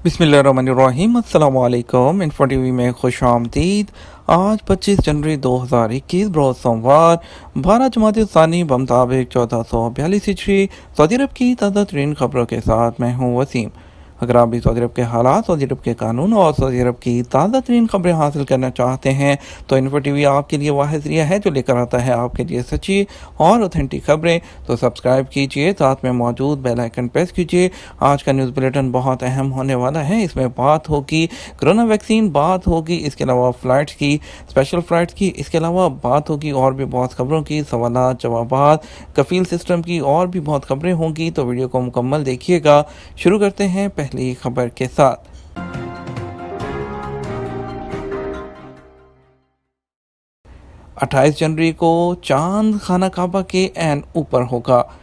बिस्मिल्लाहिर्रहमानिर्रहीम। अस्सलाम वालेकुम। इन्फो टीवी में खुश आमदीद। आज 25 जनवरी 2021 रोज़ सोमवार 12 जमाती सानी बमताबिक 1442 हिजरी सऊदी अरब की ताज़ा तरीन खबरों के साथ मैं हूँ वसीम। अगर आप भी सऊदी अरब के हालात, सऊदी अरब के कानून और सऊदी अरब की ताज़ा तरीन खबरें हासिल करना चाहते हैं तो इन्फो टीवी आपके लिए वाहिद ज़रिया है जो लेकर आता है आपके लिए सच्ची और ऑथेंटिक खबरें। तो सब्सक्राइब कीजिए, साथ में मौजूद बेल आइकन प्रेस कीजिए। आज का न्यूज़ बुलेटिन बहुत अहम होने वाला है। इसमें बात होगी कोरोना वैक्सीन, बात होगी इसके अलावा फ़्लाइट्स की, स्पेशल फ़्लाइट्स की, इसके अलावा बात होगी और भी बहुत खबरों की, सवालात जवाबात, कफ़ील सिस्टम की और भी बहुत खबरें होंगी। तो वीडियो को मुकम्मल देखिएगा। शुरू करते हैं पहली खबर के साथ। 28 जनवरी को चांद खाना काबा के ऐन ऊपर होगा।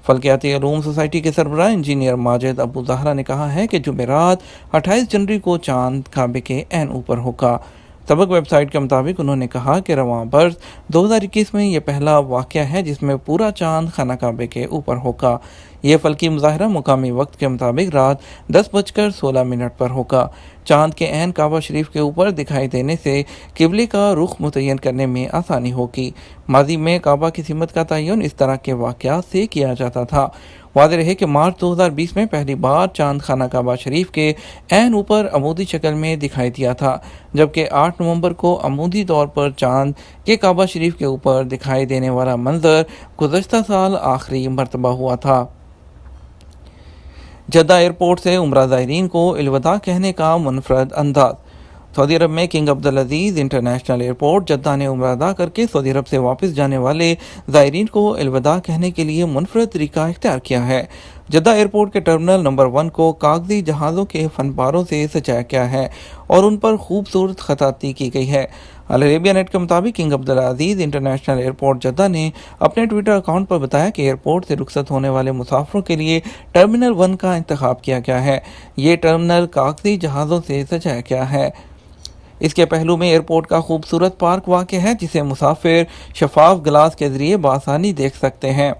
फल्कियाती अलूम सोसाइटी के सरबराह इंजीनियर माजिद अबू ज़हरा ने कहा है कि जुमेरात 28 जनवरी को चांद काबे के ऐन ऊपर होगा। सबक वेबसाइट के मुताबिक उन्होंने कहा कि रवां बरस 2021 में यह पहला वाक़या है जिसमें पूरा चांद खाना काबे के ऊपर होगा। यह फल्की मुज़ाहरा मुकामी वक्त के मुताबिक रात 10:16 पर होगा। चांद के ऐन काबा शरीफ के ऊपर दिखाई देने से किबले का रुख मुतय्यन करने में आसानी होगी। माजी में काबा की सिमत का तयन इस तरह के वाक़यात से किया जाता था। वाज़ेह रहे कि मार्च 2020 में पहली बार चांद खाना काबा शरीफ के ऐन ऊपर अमूदी शक्ल में दिखाई दिया था, जबकि 8 नवंबर को अमूदी तौर पर चांद के काबा शरीफ के ऊपर दिखाई देने वाला मंजर गुज़श्ता साल आखिरी मरतबा हुआ था। जद्दा एयरपोर्ट से उम्रा ज़ायरीन को अलविदा कहने का मुनफरद अंदाज। सऊदी अरब में किंग अब्दुल अजीज़ इंटरनेशनल एयरपोर्ट जद्दा ने उम्रा अदा करके सऊदी अरब से वापस जाने वाले ज़ायरीन को अलविदा कहने के लिए मुनफरद तरीका इख्तियार किया है। जद्दा एयरपोर्ट के टर्मिनल नंबर 1 को कागजी जहाज़ों के फनपारों से सजाया गया है और उन पर खूबसूरत खताती की गई है। अल अरेबिया नेट के मुताबिक किंग अब्दुल अजीज़ इंटरनेशनल एयरपोर्ट जद्दा ने अपने ट्विटर अकाउंट पर बताया कि एयरपोर्ट से रुखसत होने वाले मुसाफिरों के लिए टर्मिनल 1 का इंतखाब किया गया है। ये टर्मिनल कागजी जहाज़ों से सजाया गया है। इसके पहलू में एयरपोर्ट का खूबसूरत पार्क वाक़ है जिसे मुसाफिर शफाफ ग्लास के ज़रिए बआसानी देख सकते हैं।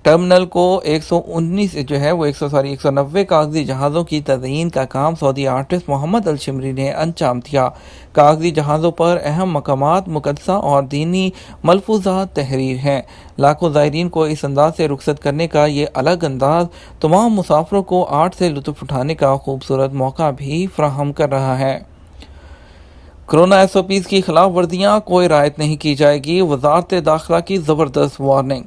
टर्मिनल को 190 कागजी जहाज़ों की तज़यीन का काम सऊदी आर्टिस्ट मोहम्मद अल शिमरी ने अंजाम दिया। कागजी जहाज़ों पर अहम मकामात, मुक़द्दसा और दीनी मलफूज़ात तहरीर हैं। लाखों ज़ायरीन को इस अंदाज से रुखसत करने का ये अलग अंदाज तमाम मुसाफिरों को आर्ट से लुत्फ़ उठाने का खूबसूरत मौका भी फराहम कर रहा है। कोरोना SOPs की खिलाफ वर्दियाँ कोई रियायत नहीं की जाएगी, वज़ारत दाखिला की ज़बरदस्त वार्निंग।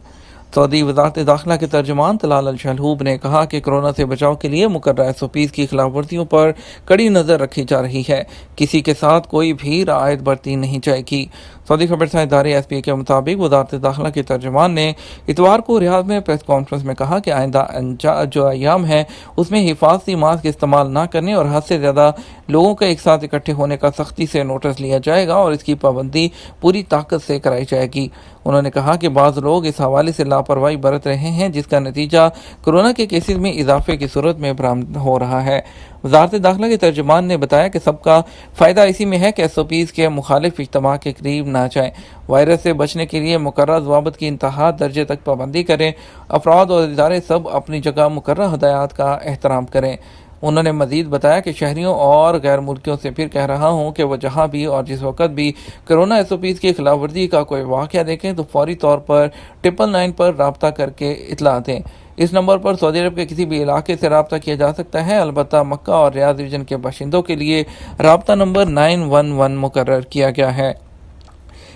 सऊदी वज़ारत दाखिला के तर्जुमान तलाल अल शलहूब ने कहा कि कोरोना से बचाव के लिए मुकर्रर SOPs की खिलाफ वर्दियों पर कड़ी नज़र रखी जा रही है। किसी के साथ कोई भी रियायत बरती नहीं जाएगी। सऊदी खबरसां इदारे SPA के मुताबिक वज़ारत दाखिला के तर्जुमान ने इतवार को रियाद में प्रेस कॉन्फ्रेंस में कहा कि आइंदा जो अयाम है उसमें हिफाजती मास्क इस्तेमाल न करने और हद से ज़्यादा लोगों के एक साथ इकट्ठे होने का सख्ती से नोटिस लिया जाएगा और इसकी पाबंदी पूरी ताकत से कराई जाएगी। उन्होंने कहा कि बाज़ लोग इस हवाले से लापरवाही बरत रहे हैं जिसका नतीजा कोरोना के केसेस में इजाफे की सूरत में बरामद हो रहा है। वज़ारत दाखिला के तर्जुमान ने बताया कि सबका फ़ायदा इसी में है कि SOPs के मुखालिफ इज्तिमा के करीब ना जाएं। वायरस से बचने के लिए मुकर्रर ज़वाबित की इंतहा दर्जे तक पाबंदी करें। अफराद और इदारे सब अपनी जगह मुकर्रर हदायत का एहतराम करें। उन्होंने मज़ीद बताया कि शहरियों और गैर मुल्कियों से फिर कह रहा हूँ कि वह जहाँ भी और जिस वक्त भी कोरोना SOPs की खिलाफ वर्जी का कोई वाक़या देखें तो फौरी तौर पर 999 पर रब्ता करके इतला दें। इस नंबर पर सऊदी अरब के किसी भी इलाके से रब्ता किया जा सकता है। अलबत्ता मक्का और रियाद रीजन के बाशिंदों के लिए रब्ता नंबर 911 मुकर्रर किया गया है।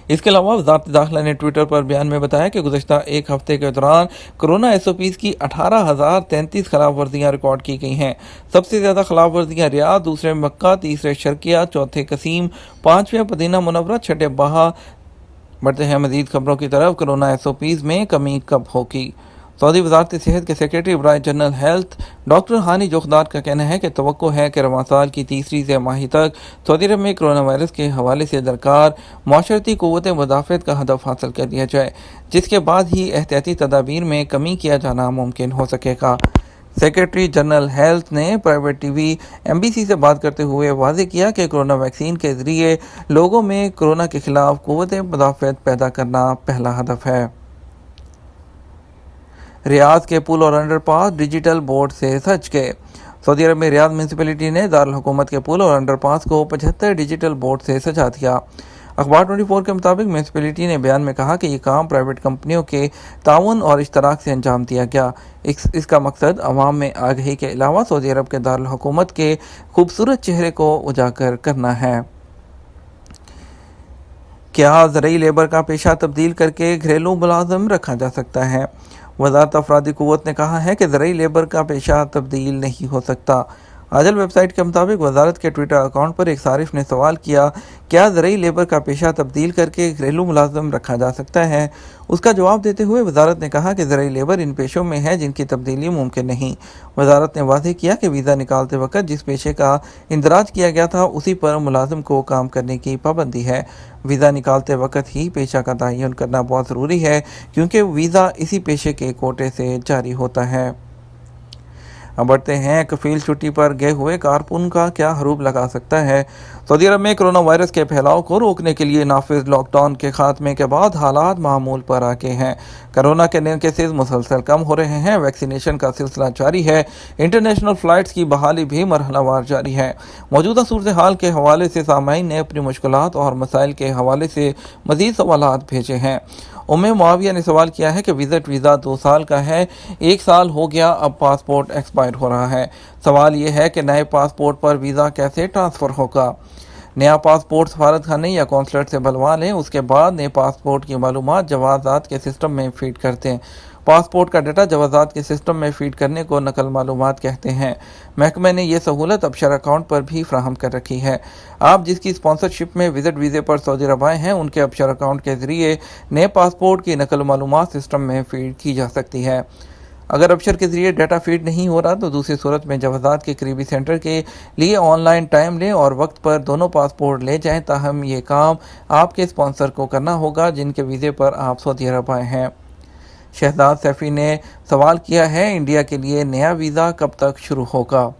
इसके अलावा वज़ारत दाखिला ने ट्विटर पर बयान में बताया कि गुज़श्ता एक हफ्ते के दौरान कोरोना SOPs की 18,033 खिलाफ वर्जियाँ रिकॉर्ड की गई हैं। सबसे ज़्यादा खिलाफ वर्जियाँ रियाद, दूसरे मक्का, तीसरे शर्किया, चौथे कसीम, पाँचवें मदीना मुनव्वरा, छठे बाहा। बढ़ते हैं मज़ीद खबरों की तरफ। कोरोना SOPs में कमी कब होगी? सऊदी वज़ारत सेहत के सेक्रेटरी बराए जनरल हेल्थ डॉक्टर हानी जोखदार का कहना है कि तवक्को है कि रवां साल की तीसरी तिमाही तक सऊदी अरब में कोरोना वायरस के हवाले से दरकार माशरती क़ुव्वत मुदाफ़अत का हदफ हासिल कर लिया जाए, जिसके बाद ही एहतियाती तदाबीर में कमी किया जाना मुमकिन हो सकेगा। सेक्रेटरी जनरल हेल्थ ने प्राइवेट टीवी MBC से बात करते हुए वाज़ेह किया कि कोरोना वैक्सीन के ज़रिए लोगों में कोरोना के खिलाफ क़ुव्वत मुदाफ़अत पैदा करना पहला हदफ है। रियाद के पुल और अंडरपास डिजिटल बोर्ड से सज गए। सऊदी अरब में रियाद म्यूनसिपैलिटी ने दारुल-हुकूमत के पुल और अंडरपास को 75 डिजिटल बोर्ड से सजा दिया। अखबार 24 के मुताबिक म्यूनसिपैलिटी ने बयान में कहा कि ये काम प्राइवेट कंपनियों के ताउन और इश्तराक से अंजाम दिया गया। इसका मकसद अवाम में आगाही के अलावा सऊदी अरब के दारुल हुकूमत के खूबसूरत चेहरे को उजागर करना है। क्या ज़रई लेबर का पेशा तब्दील करके घरेलू मुलाजिम रखा जा सकता है? वज़ारत अफरादी क़ुव्वत ने कहा है कि ज़रई लेबर का पेशा तब्दील नहीं हो सकता। आजल वेबसाइट के मुताबिक वज़ारत के ट्विटर अकाउंट पर एक सारिफ ने सवाल किया, क्या ज़रई लेबर का पेशा तब्दील करके घरेलू मुलाजिम रखा जा सकता है? उसका जवाब देते हुए वज़ारत ने कहा कि ज़रई लेबर इन पेशों में है जिनकी तब्दीली मुमकिन नहीं। वज़ारत ने वाज़ेह किया कि वीज़ा निकालते वक्त जिस पेशे का इंदराज किया गया था उसी पर मुलाजिम को काम करने की पाबंदी है। वीज़ा निकालते वक्त ही पेशा का तयन करना बहुत ज़रूरी है क्योंकि वीज़ा इसी पेशे के कोटे से जारी होता है। अब बढ़ते हैं, कफील छुट्टी पर गए हुए कारकुन का क्या हरूब लगा सकता है? सऊदी अरब में कोरोना वायरस के फैलाव को रोकने के लिए नाफिज लॉकडाउन के खात्मे के बाद हालात मामूल पर आ गए हैं। कोरोना के नए केसेस मुसलसल कम हो रहे हैं, वैक्सीनेशन का सिलसिला जारी है, इंटरनेशनल फ़्लाइट्स की बहाली भी मरहलावार जारी है। मौजूदा सूरत हाल के हवाले से सामाईन ने अपनी मुश्किलात और मसाइल के हवाले से मज़ीद सवालात भेजे हैं। उम्मे मुआविया ने सवाल किया है कि विज़िट वीज़ा 2 साल का है, 1 साल हो गया, अब पासपोर्ट एक्सपायर हो रहा है। सवाल ये है कि नए पासपोर्ट पर वीज़ा कैसे ट्रांसफ़र होगा? नया पासपोर्ट सफारत खाने या कौंसलेट से बनवा लें, उसके बाद नए पासपोर्ट की मालूमात जवाज़ात के सिस्टम में फ़ीड करते हैं। पासपोर्ट का डाटा जवाज़ात के सिस्टम में फ़ीड करने को नकल मालूमात कहते हैं। महकमे ने यह सहूलत अबशर अकाउंट पर भी फ्राहम कर रखी है। आप जिसकी स्पॉन्सरशिप में विज़िट वीज़े पर सऊदी अरब आए हैं, उनके अबशर अकाउंट के ज़रिए नए पासपोर्ट की नकल मालूमात सिस्टम में फ़ीड की जा सकती है। अगर अबशर के ज़रिए डाटा फीड नहीं हो रहा तो दूसरी सूरत में जवाज़ात के करीबी सेंटर के लिए ऑनलाइन टाइम लें और वक्त पर दोनों पासपोर्ट ले जाएं। ताहम ये काम आपके स्पॉन्सर को करना होगा जिनके वीज़े पर आप सऊदी अरब आए हैं। शहजाद सैफ़ी ने सवाल किया है, इंडिया के लिए नया वीज़ा कब तक शुरू होगा?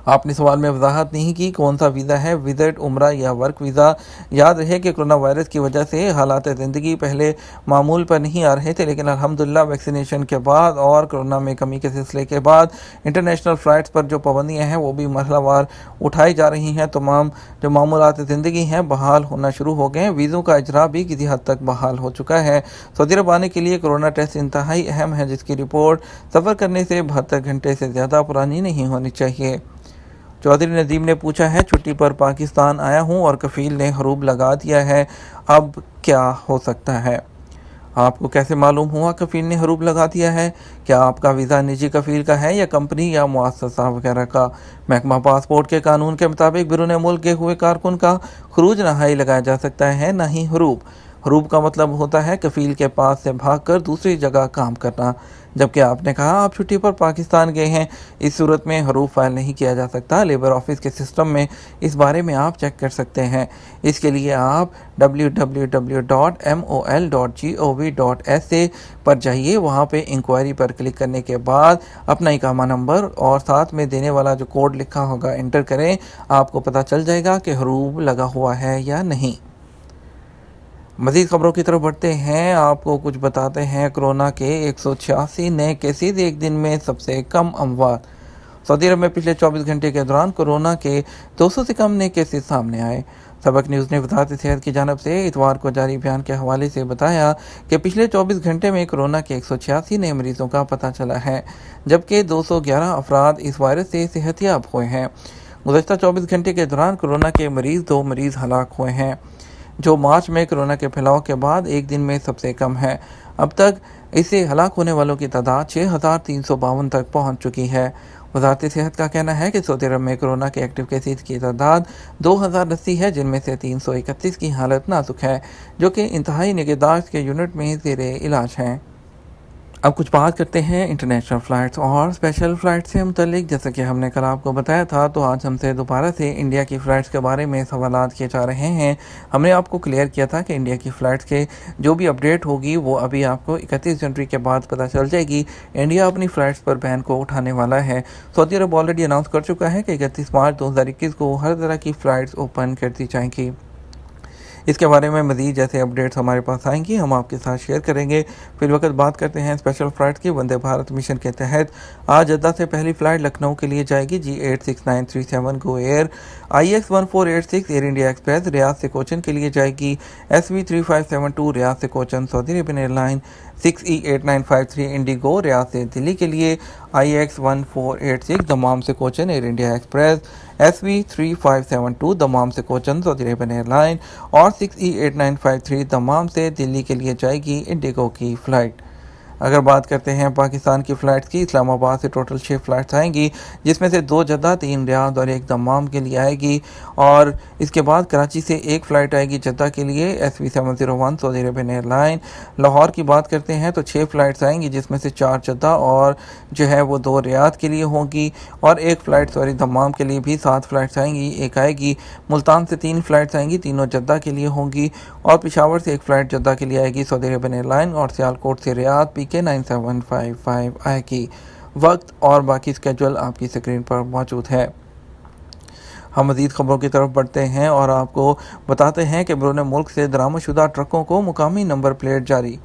आपने सवाल में वजाहत नहीं की कौन सा वीज़ा है, विज़िट, उम्रा या वर्क वीज़ा। याद रहे कि कोरोना वायरस की वजह से हालात ज़िंदगी पहले मामूल पर नहीं आ रहे थे, लेकिन अल्हम्दुलिल्लाह वैक्सीनेशन के बाद और कोरोना में कमी के सिलसिले के बाद इंटरनेशनल फ़्लाइट्स पर जो पाबंदियाँ हैं वो भी मरहलावार उठाई जा रही हैं। तमाम जो मामूलात ज़िंदगी हैं बहाल होना शुरू हो गए हैं। वीज़ों का इजरा भी किसी हद तक बहाल हो चुका है। सऊदी अरब आने के लिए कोरोना टेस्ट इंतहाई अहम है, जिसकी रिपोर्ट सफ़र करने से 72 घंटे से ज़्यादा पुरानी नहीं होनी चाहिए। चौधरी नदीम ने पूछा है, छुट्टी पर पाकिस्तान आया हूं और कफील ने हरूब लगा दिया है, अब क्या हो सकता है? आपको कैसे मालूम हुआ कफील ने हरूब लगा दिया है? क्या आपका वीज़ा निजी कफील का है या कंपनी या मुअस्ससा वगैरह का? महकमा पासपोर्ट के कानून के मुताबिक बिरून मुल्क गए हुए कारकुन का खरूज ना ही लगाया जा सकता है, ना ही हरूब। हरूब का मतलब होता है कफील के पास से भागकर दूसरी जगह काम करना। जबकि आपने कहा आप छुट्टी पर पाकिस्तान गए हैं, इस सूरत में हरूब फाइल नहीं किया जा सकता। लेबर ऑफिस के सिस्टम में इस बारे में आप चेक कर सकते हैं। इसके लिए आप www.mol.gov.sa पर जाइए। वहाँ पे इंक्वायरी पर क्लिक करने के बाद अपना इकामा नंबर और साथ में देने वाला जो कोड लिखा होगा एंटर करें। आपको पता चल जाएगा कि हरूब लगा हुआ है या नहीं। मज़ीद खबरों की तरफ बढ़ते हैं, आपको कुछ बताते हैं। कोरोना के 186 नए केसेस, एक दिन में सबसे कम अमवात। सऊदी अरब में पिछले 24 घंटे के दौरान कोरोना के 200 से कम नए केसेस सामने आए। सबक न्यूज़ ने वज़ारत सेहत की जानिब से इतवार को जारी बयान के हवाले से बताया कि पिछले 24 घंटे में कोरोना के 186 नए मरीज़ों का पता चला है, जबकि 211 अफराद इस वायरस से सेहतियाब हुए हैं। गुज़श्ता 24 घंटे के दौरान कोरोना के 2 मरीज़ हलाक हुए हैं, जो मार्च में कोरोना के फैलाव के बाद एक दिन में सबसे कम है। अब तक इससे हलाक होने वालों की तादाद 6,352 तक पहुंच चुकी है। वज़ारत सेहत का कहना है कि सऊदी अरब में कोरोना के एक्टिव केसेस की तादाद 2080 है, जिनमें से 331 की हालत नाजुक है, जो कि इंतहाई निगहदाश्त के यूनिट में ज़ेरे इलाज हैं। अब कुछ बात करते हैं इंटरनेशनल फ़्लाइट्स और स्पेशल फ़्लाइट से मुतल्लिक। जैसा कि हमने कल आपको बताया था, तो आज हमसे दोबारा से इंडिया की फ़्लाइट्स के बारे में सवालात किए जा रहे हैं। हमने आपको क्लियर किया था कि इंडिया की फ़्लाइट्स के जो भी अपडेट होगी वो अभी आपको 31 जनवरी के बाद पता चल जाएगी। इंडिया अपनी फ़्लाइट्स पर बैन को उठाने वाला है। सऊदी अरब ऑलरेडी अनाउंस कर चुका है कि 31 मार्च 2021 को हर तरह की फ़्लाइट्स ओपन कर दी जाएंगी। اس کے بارے میں مزید جیسے اپڈیٹس ہمارے پاس آئیں گی ہم آپ کے ساتھ شیئر کریں گے۔ فی الوقت بات کرتے ہیں اسپیشل فلائٹ کی۔ وندے بھارت مشن کے تحت آج جدہ سے پہلی فلائٹ لکھنؤ کے لیے جائے گی۔ G86937 Go Air IX1486 Air India Express Riyadh سے کوچن کے لیے جائے گی۔ SV3572 ریاض سے Cochin Saudi Arabian airline 6E8953 IndiGo Riyadh سے دلی کے لیے IX1486 دمام سے Cochin Air India Express SV3572 Dammam سے Cochin Saudi Arabian airline اور 6E8953 دمام سے دلی کے لیے جائے گی انڈیگو کی فلائٹ۔ اگر بات کرتے ہیں پاکستان کی فلائٹس کی، اسلام آباد سے ٹوٹل 6 فلائٹس آئیں گی، جس میں سے 2 جدہ، 3 ریاض اور 1 دمام کے لیے آئے گی، اور اس کے بعد کراچی سے 1 فلائٹ آئے گی جدہ کے لیے SV701 سعودی عربین ایئر لائن۔ لاہور کی بات کرتے ہیں تو 6 فلائٹس آئیں گی، جس میں سے 4 جدہ اور جو ہے وہ 2 ریاض کے لیے ہوں گی، اور 1 فلائٹ دمام کے لیے بھی 7 فلائٹس آئیں گی، 1 آئے گی۔ ملتان سے 3 فلائٹس آئیں گی، تینوں جدہ کے لیے ہوں گی، اور پشاور سے 1 فلائٹ جدہ کے لیے آئے گی سعودی عربین ایئر لائن، اور سیالکوٹ سے ریاض PK 9755 آئے گی۔ وقت اور باقی اسکیجول آپ کی اسکرین پر موجود ہے۔ ہم مزید خبروں کی طرف بڑھتے ہیں اور آپ کو بتاتے ہیں کہ بیرون ملک سے درآمد شدہ ٹرکوں کو مقامی نمبر پلیٹ جاری۔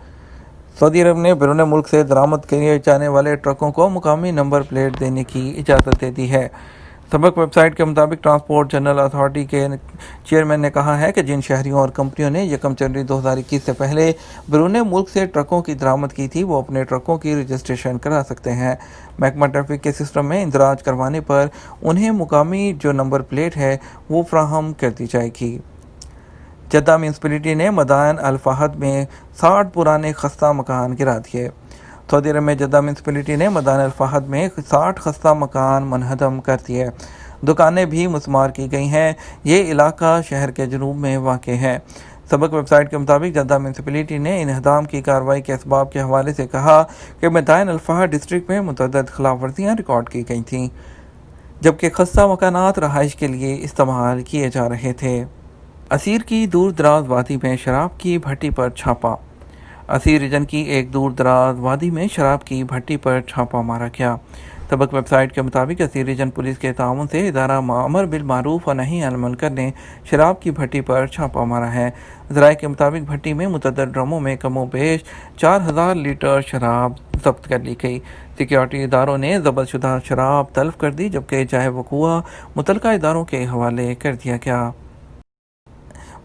سعودی عرب نے بیرون ملک سے درآمد کیے جانے والے ٹرکوں کو مقامی نمبر پلیٹ دینے کی اجازت دے دی ہے۔ سبق ویب سائٹ کے مطابق ٹرانسپورٹ جنرل اتھارٹی کے چیئرمین نے کہا ہے کہ جن شہریوں اور کمپنیوں نے 1 جنوری 2021 سے پہلے بیرون ملک سے ٹرکوں کی درآمد کی تھی، وہ اپنے ٹرکوں کی رجسٹریشن کرا سکتے ہیں۔ محکمہ ٹریفک کے سسٹم میں اندراج کروانے پر انہیں مقامی جو نمبر پلیٹ ہے وہ فراہم کر دی جائے گی۔ جدہ میونسپلٹی نے مدائن الفہد میں 60 پرانے خستہ مکان گرا دیے۔ سعودی عرب میں جدہ میونسپلٹی نے مدائن الفہد میں 60 خستہ مکان منہدم کر دیے۔ دکانیں بھی مسمار کی گئی ہیں۔ یہ علاقہ شہر کے جنوب میں واقع ہے۔ سبق ویب سائٹ کے مطابق جدہ میونسپلٹی نے انہدام کی کارروائی کے اسباب کے حوالے سے کہا کہ مدائن الفہد ڈسٹرکٹ میں متعدد خلاف ورزیاں ریکارڈ کی گئی تھیں، جبکہ خستہ مکانات رہائش کے لیے استعمال کیے جا رہے تھے۔ اسیر کی دور دراز وادی میں شراب کی بھٹی پر چھاپہ۔ اسیر ریجن کی ایک دور دراز وادی میں شراب کی بھٹی پر چھاپہ مارا گیا۔ سبق ویب سائٹ کے مطابق اسیر ریجن پولیس کے تعاون سے ادارہ امر بالمعروف و نہی عن المنکر نے شراب کی بھٹی پر چھاپہ مارا ہے۔ ذرائع کے مطابق بھٹی میں متعدد ڈرموں میں کم و بیش 4000 لیٹر شراب ضبط کر لی گئی۔ سیکیورٹی اداروں نے ضبط شدہ شراب تلف کر دی، جبکہ جائے وقوع متعلقہ اداروں کے حوالے کر دیا گیا۔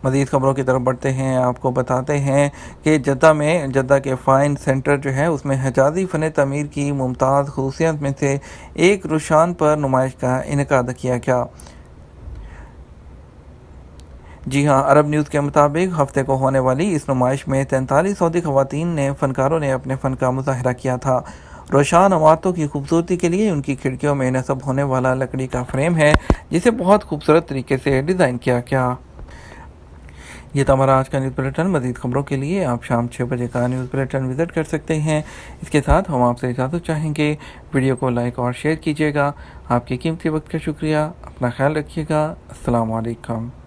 مزید خبروں کی طرف بڑھتے ہیں، آپ کو بتاتے ہیں کہ جدہ کے فائن سینٹر جو ہے اس میں حجازی فن تعمیر کی ممتاز خصوصیات میں سے ایک روشان پر نمائش کا انعقاد کیا گیا۔ جی ہاں، عرب نیوز کے مطابق ہفتے کو ہونے والی اس نمائش میں 43 سعودی خواتین فنکاروں نے اپنے فن کا مظاہرہ کیا تھا۔ روشان عمارتوں کی خوبصورتی کے لیے ان کی کھڑکیوں میں نصب ہونے والا لکڑی کا فریم ہے، جسے بہت خوبصورت طریقے سے ڈیزائن کیا گیا۔ یہ تھا ہمارا آج کا نیوز بلیٹن۔ مزید خبروں کے لیے آپ شام 6 بجے کا نیوز بلیٹن وزٹ کر سکتے ہیں۔ اس کے ساتھ ہم آپ سے اجازت چاہیں گے، ویڈیو کو لائک اور شیئر کیجیے گا۔ آپ کے قیمتی وقت کا شکریہ، اپنا خیال رکھیے گا۔ السلام علیکم۔